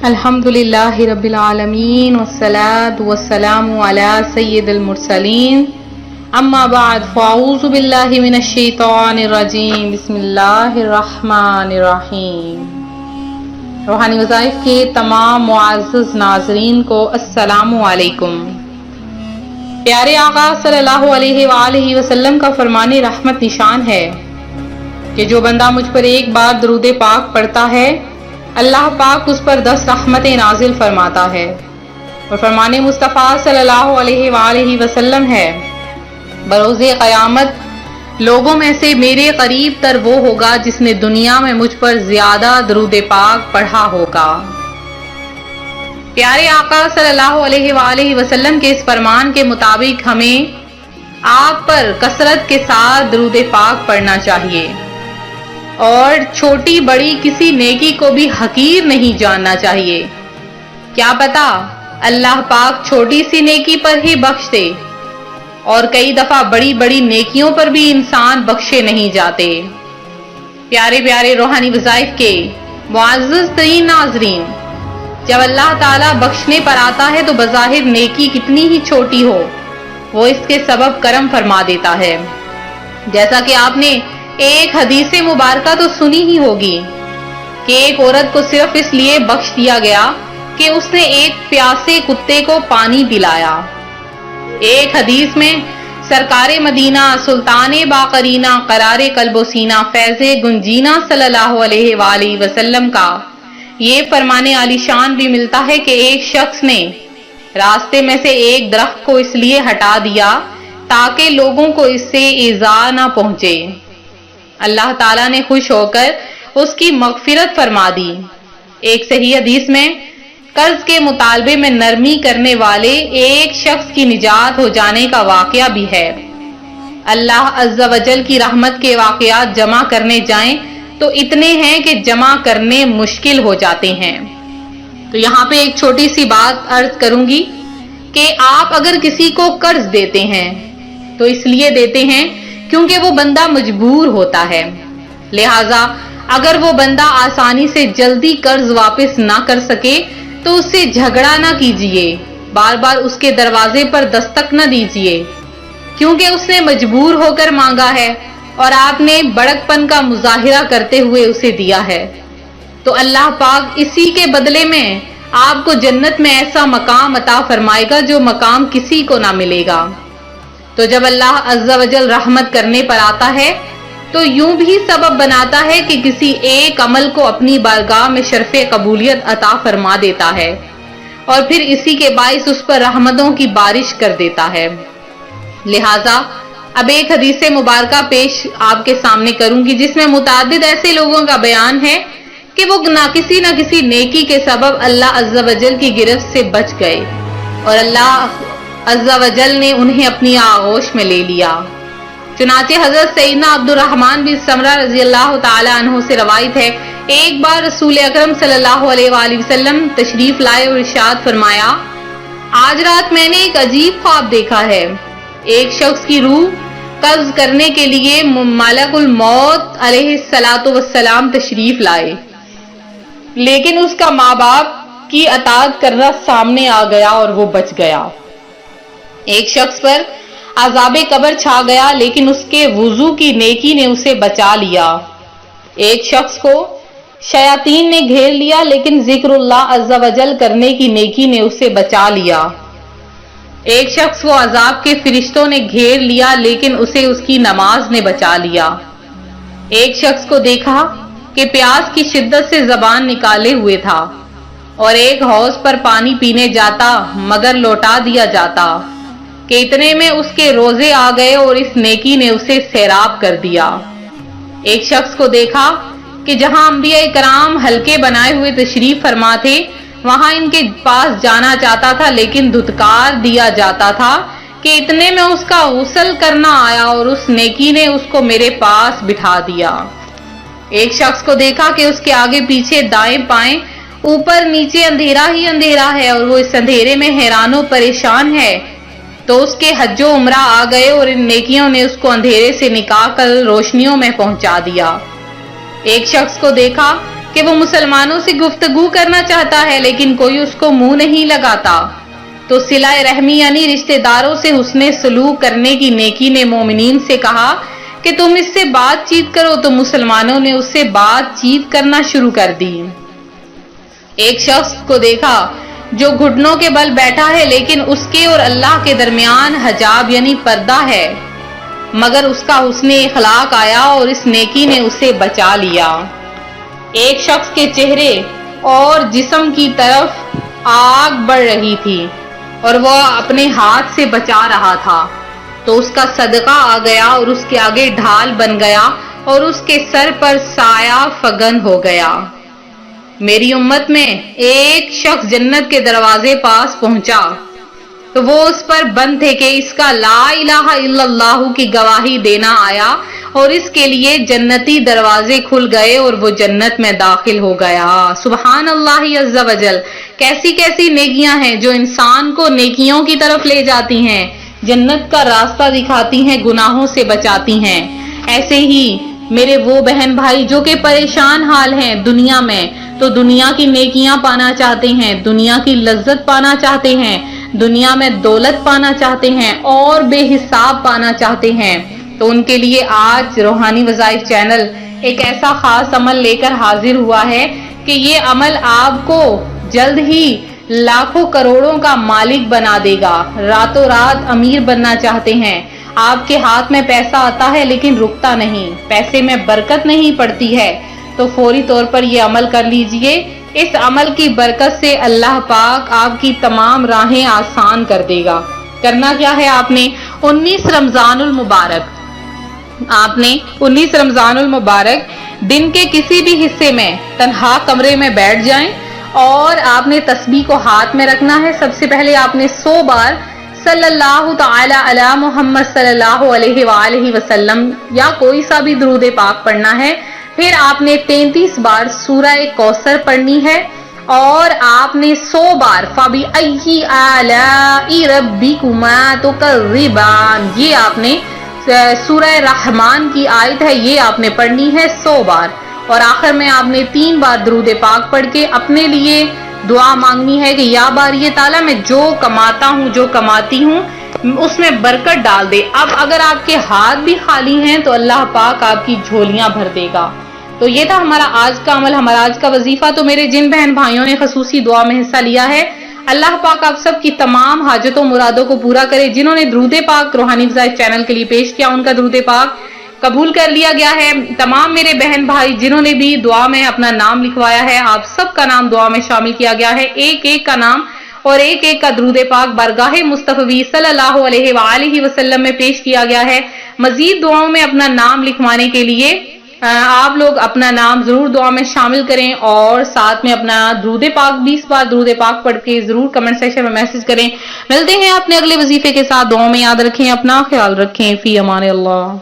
الحمدللہ رب العالمین والصلاة والسلام علی سید المرسلین اما بعد فاعوذ باللہ من الشیطان الرجیم بسم اللہ الرحمن الرحیم۔ روحانی وظائف کے تمام معزز ناظرین کو السلام علیکم۔ پیارے آقا صلی اللہ علیہ وآلہ وسلم کا فرمان رحمت نشان ہے کہ جو بندہ مجھ پر ایک بار درود پاک پڑھتا ہے اللہ پاک اس پر 10 رحمتیں نازل فرماتا ہے، اور فرمان مصطفیٰ صلی اللہ علیہ وآلہ وسلم ہے بروز قیامت لوگوں میں سے میرے قریب تر وہ ہوگا جس نے دنیا میں مجھ پر زیادہ درود پاک پڑھا ہوگا۔ پیارے آقا صلی اللہ علیہ وآلہ وسلم کے اس فرمان کے مطابق ہمیں آپ پر کثرت کے ساتھ درود پاک پڑھنا چاہیے، اور چھوٹی بڑی کسی نیکی کو بھی حقیر نہیں جاننا چاہیے۔ کیا پتا اللہ پاک چھوٹی سی نیکی پر ہی بخش دے، اور کئی دفعہ بڑی بڑی نیکیوں پر بھی انسان بخشے نہیں جاتے۔ پیارے پیارے روحانی وظائف کے معزز ترین ناظرین، جب اللہ تعالیٰ بخشنے پر آتا ہے تو بظاہر نیکی کتنی ہی چھوٹی ہو وہ اس کے سبب کرم فرما دیتا ہے۔ جیسا کہ آپ نے ایک حدیث مبارکہ تو سنی ہی ہوگی کہ ایک عورت کو صرف اس لیے بخش دیا گیا کہ اس نے ایک پیاسے کتے کو پانی پلایا۔ ایک حدیث میں سرکار مدینہ سلطان باقرینہ قرار قلب و سینہ فیض گنجینہ صلی اللہ علیہ وآلہ وسلم کا یہ فرمان عالی شان بھی ملتا ہے کہ ایک شخص نے راستے میں سے ایک درخت کو اس لیے ہٹا دیا تاکہ لوگوں کو اس سے ایذا نہ پہنچے۔ اللہ تعالیٰ نے خوش ہو کر اس کی مغفرت فرما دی۔ ایک صحیح حدیث میں قرض کے مطالبے میں نرمی کرنے والے ایک شخص کی نجات ہو جانے کا واقعہ بھی ہے۔ اللہ عز و جل کی رحمت کے واقعات جمع کرنے جائیں تو اتنے ہیں کہ جمع کرنے مشکل ہو جاتے ہیں۔ تو یہاں پہ ایک چھوٹی سی بات عرض کروں گی کہ آپ اگر کسی کو قرض دیتے ہیں تو اس لیے دیتے ہیں کیونکہ وہ بندہ مجبور ہوتا ہے، لہٰذا اگر وہ بندہ آسانی سے جلدی قرض واپس نہ کر سکے تو اس سے جھگڑا نہ کیجیے، بار بار اس کے دروازے پر دستک نہ دیجیے، کیونکہ اس نے مجبور ہو کر مانگا ہے اور آپ نے بڑک پن کا مظاہرہ کرتے ہوئے اسے دیا ہے، تو اللہ پاک اسی کے بدلے میں آپ کو جنت میں ایسا مقام عطا فرمائے گا جو مقام کسی کو نہ ملے گا۔ تو جب اللہ عز و جل رحمت کرنے پر آتا ہے تو یوں بھی سبب بناتا ہے کہ کسی ایک عمل کو اپنی بارگاہ میں شرف قبولیت عطا فرما دیتا ہے، اور پھر اسی کے باعث اس پر رحمتوں کی بارش کر دیتا ہے۔ لہٰذا اب ایک حدیث مبارکہ پیش آپ کے سامنے کروں گی جس میں متعدد ایسے لوگوں کا بیان ہے کہ وہ نہ کسی نیکی کے سبب اللہ عز و جل کی گرفت سے بچ گئے اور اللہ عز و جل نے انہیں اپنی آغوش میں لے لیا۔ چنانچہ حضرت سیدنا عبد الرحمن بن سمرہ رضی اللہ تعالی عنہ سے روایت ہے، ایک بار رسول اکرم صلی اللہ علیہ وآلہ وسلم تشریف لائے اور ارشاد فرمایا، آج رات میں نے ایک عجیب خواب دیکھا ہے۔ ایک شخص کی روح قبض کرنے کے لیے ملک الموت علیہ السلام تشریف لائے، لیکن اس کا ماں باپ کی اطاعت کرنا سامنے آ گیا اور وہ بچ گیا۔ ایک شخص پر عذاب قبر چھا گیا لیکن اس کے وضو کی نیکی نے اسے بچا لیا۔ ایک شخص کو شیاطین نے گھیر لیا لیکن ذکر اللہ عز و جل کرنے کی نیکی نے اسے بچا لیا۔ ایک شخص کو عذاب کے فرشتوں نے گھیر لیا لیکن اسے اس کی نماز نے بچا لیا۔ ایک شخص کو دیکھا کہ پیاس کی شدت سے زبان نکالے ہوئے تھا اور ایک حوض پر پانی پینے جاتا مگر لوٹا دیا جاتا کہ اتنے میں اس کے روزے آ گئے اور اس نیکی نے اسے سیراب کر دیا۔ ایک شخص کو دیکھا کہ جہاں انبیاء کرام حلقے بنائے ہوئے تشریف فرما تھے وہاں ان کے پاس جانا چاہتا تھا لیکن دھتکار دیا جاتا تھا کہ اتنے میں اس کا غسل کرنا آیا اور اس نیکی نے اس کو میرے پاس بٹھا دیا۔ ایک شخص کو دیکھا کہ اس کے آگے پیچھے دائیں بائیں اوپر نیچے اندھیرا ہی اندھیرا ہے اور وہ اس اندھیرے میں حیران و پریشان ہے، تو اس کے حج و عمرہ آ گئے اور ان نیکیوں نے اس کو اندھیرے سے نکال کر روشنیوں میں پہنچا دیا۔ ایک شخص کو دیکھا کہ وہ مسلمانوں سے گفتگو کرنا چاہتا ہے لیکن کوئی اس کو منہ نہیں لگاتا، تو صلہ رحمی یعنی رشتہ داروں سے حسن سلوک کرنے کی نیکی نے مومنین سے کہا کہ تم اس سے بات چیت کرو، تو مسلمانوں نے اس سے بات چیت کرنا شروع کر دی۔ ایک شخص کو دیکھا جو گھٹنوں کے بل بیٹھا ہے لیکن اس کے اور اللہ کے درمیان حجاب یعنی پردہ ہے، مگر اس کا حسن اخلاق آیا اور اس نیکی نے اسے بچا لیا۔ ایک شخص کے چہرے اور جسم کی طرف آگ بڑھ رہی تھی اور وہ اپنے ہاتھ سے بچا رہا تھا، تو اس کا صدقہ آ گیا اور اس کے آگے ڈھال بن گیا اور اس کے سر پر سایہ فگن ہو گیا۔ میری امت میں ایک شخص جنت کے دروازے پاس پہنچا تو وہ اس پر بند تھے کہ اس کا لا الہ الا اللہ کی گواہی دینا آیا اور اس کے لیے جنتی دروازے کھل گئے اور وہ جنت میں داخل ہو گیا۔ سبحان اللہ عز و جل، کیسی کیسی نیکیاں ہیں جو انسان کو نیکیوں کی طرف لے جاتی ہیں، جنت کا راستہ دکھاتی ہیں، گناہوں سے بچاتی ہیں۔ ایسے ہی میرے وہ بہن بھائی جو کہ پریشان حال ہیں دنیا میں، تو دنیا کی نیکیاں پانا چاہتے ہیں، دنیا کی لذت پانا چاہتے ہیں، دنیا میں دولت پانا چاہتے ہیں اور بے حساب پانا چاہتے ہیں، تو ان کے لیے آج روحانی وظائف چینل ایک ایسا خاص عمل لے کر حاضر ہوا ہے کہ یہ عمل آپ کو جلد ہی لاکھوں کروڑوں کا مالک بنا دے گا۔ راتوں رات امیر بننا چاہتے ہیں، آپ کے ہاتھ میں پیسہ آتا ہے لیکن رکتا نہیں، پیسے میں برکت نہیں پڑتی ہے، تو فوری طور پر یہ عمل کر لیجئے۔ اس عمل کی برکت سے اللہ پاک آپ کی تمام راہیں آسان کر دے گا۔ کرنا کیا ہے، آپ نے 19 رمضان المبارک دن کے کسی بھی حصے میں تنہا کمرے میں بیٹھ جائیں اور آپ نے تسبیح کو ہاتھ میں رکھنا ہے۔ سب سے پہلے آپ نے 100 بار صلی اللہ تعالی علی محمد صلی اللہ علیہ وآلہ وسلم یا کوئی سا بھی درود پاک پڑھنا ہے۔ پھر آپ نے 33 بار سورہ کوثر پڑھنی ہے اور آپ نے 100 بار فَبِأَيِّ آلَاءِ رَبِّكُمَا تُكَذِّبَانِ، یہ آپ نے سورہ رحمان کی آیت ہے، یہ آپ نے پڑھنی ہے 100 بار، اور آخر میں آپ نے 3 بار درود پاک پڑھ کے اپنے لیے دعا مانگنی ہے کہ یا باری تعالیٰ میں جو کماتا ہوں، جو کماتی ہوں، اس میں برکت ڈال دے۔ اب اگر آپ کے ہاتھ بھی خالی ہیں تو اللہ پاک آپ کی جھولیاں بھر دے گا۔ تو یہ تھا ہمارا آج کا عمل، ہمارا آج کا وظیفہ۔ تو میرے جن بہن بھائیوں نے خصوصی دعا میں حصہ لیا ہے، اللہ پاک آپ سب کی تمام حاجتوں مرادوں کو پورا کرے۔ جنہوں نے درود پاک روحانی وظائف چینل کے لیے پیش کیا، ان کا درود پاک قبول کر لیا گیا ہے۔ تمام میرے بہن بھائی جنہوں نے بھی دعا میں اپنا نام لکھوایا ہے، آپ سب کا نام دعا میں شامل کیا گیا ہے۔ ایک ایک کا نام اور ایک ایک کا درود پاک بارگاہ مصطفی صلی اللہ علیہ وآلہ وسلم میں پیش کیا گیا ہے۔ مزید دعاؤں میں اپنا نام لکھوانے کے لیے آپ لوگ اپنا نام ضرور دعا میں شامل کریں اور ساتھ میں اپنا درود پاک 20 بار درود پاک پڑھ کے ضرور کمنٹ سیکشن میں میسج کریں۔ ملتے ہیں اپنے اگلے وظیفے کے ساتھ، دعاؤں میں یاد رکھیں، اپنا خیال رکھیں، فی امان اللہ۔